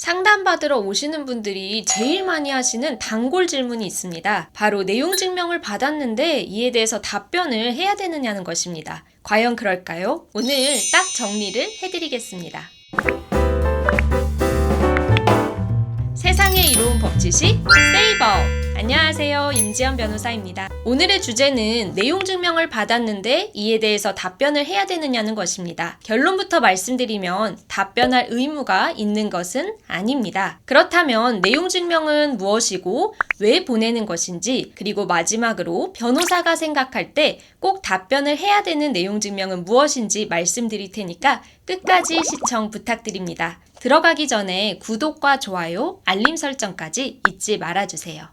상담받으러 오시는 분들이 제일 많이 하시는 단골 질문이 있습니다. 바로 내용 증명을 받았는데 이에 대해서 답변을 해야 되느냐는 것입니다. 과연 그럴까요? 오늘 딱 정리를 해드리겠습니다. 세상에 이로운 법지식 세이버! 안녕하세요. 임지연 변호사입니다. 오늘의 주제는 내용 증명을 받았는데 이에 대해서 답변을 해야 되느냐는 것입니다. 결론부터 말씀드리면 답변할 의무가 있는 것은 아닙니다. 그렇다면 내용 증명은 무엇이고 왜 보내는 것인지, 그리고 마지막으로 변호사가 생각할 때 꼭 답변을 해야 되는 내용 증명은 무엇인지 말씀드릴 테니까 끝까지 시청 부탁드립니다. 들어가기 전에 구독과 좋아요, 알림 설정까지 잊지 말아주세요.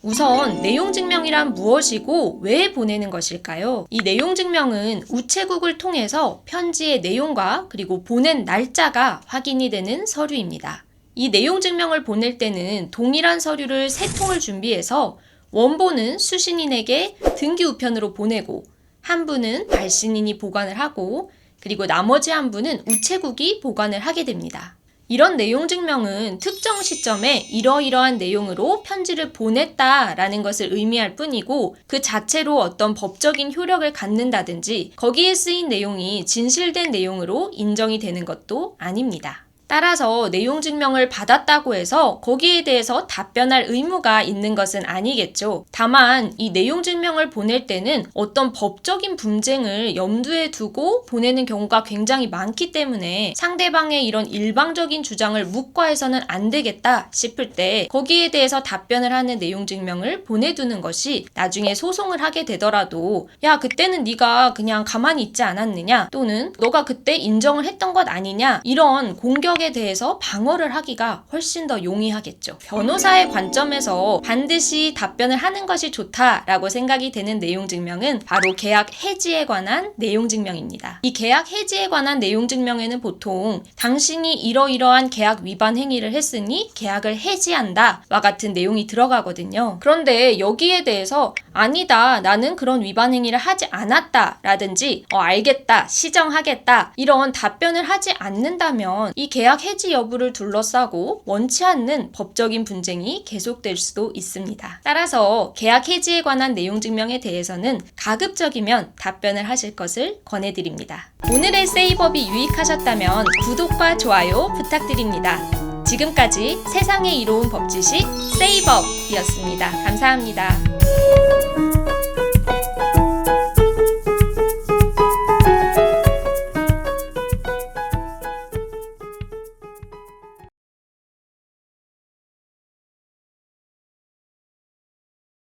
우선 내용 증명이란 무엇이고 왜 보내는 것일까요? 이 내용 증명은 우체국을 통해서 편지의 내용과 그리고 보낸 날짜가 확인이 되는 서류입니다. 이 내용 증명을 보낼 때는 동일한 서류를 3통을 준비해서 원본은 수신인에게 등기 우편으로 보내고, 한 분은 발신인이 보관을 하고, 그리고 나머지 한 분은 우체국이 보관을 하게 됩니다. 이런 내용 증명은 특정 시점에 이러이러한 내용으로 편지를 보냈다라는 것을 의미할 뿐이고, 그 자체로 어떤 법적인 효력을 갖는다든지 거기에 쓰인 내용이 진실된 내용으로 인정이 되는 것도 아닙니다. 따라서 내용 증명을 받았다고 해서 거기에 대해서 답변할 의무가 있는 것은 아니겠죠. 다만 이 내용 증명을 보낼 때는 어떤 법적인 분쟁을 염두에 두고 보내는 경우가 굉장히 많기 때문에 상대방의 이런 일방적인 주장을 묵과해서는 안 되겠다 싶을 때 거기에 대해서 답변을 하는 내용 증명을 보내두는 것이 나중에 소송을 하게 되더라도, 야, 그때는 네가 그냥 가만히 있지 않았느냐, 또는 너가 그때 인정을 했던 것 아니냐, 이런 공격에 대해서 방어를 하기가 훨씬 더 용이하겠죠. 변호사의 관점에서 반드시 답변을 하는 것이 좋다라고 생각이 되는 내용 증명은 바로 계약 해지에 관한 내용 증명입니다. 이 계약 해지에 관한 내용 증명에는 보통 당신이 이러이러한 계약 위반 행위를 했으니 계약을 해지한다 와 같은 내용이 들어가거든요. 그런데 여기에 대해서 아니다, 나는 그런 위반 행위를 하지 않았다 라든지 알겠다, 시정하겠다, 이런 답변을 하지 않는다면 이 계약 해지 여부를 둘러싸고 원치 않는 법적인 분쟁이 계속될 수도 있습니다. 따라서 계약 해지에 관한 내용 증명에 대해서는 가급적이면 답변을 하실 것을 권해드립니다. 오늘의 세이법이 유익하셨다면 구독과 좋아요 부탁드립니다. 지금까지 세상에 이로운 법지식 세이법이었습니다. 감사합니다.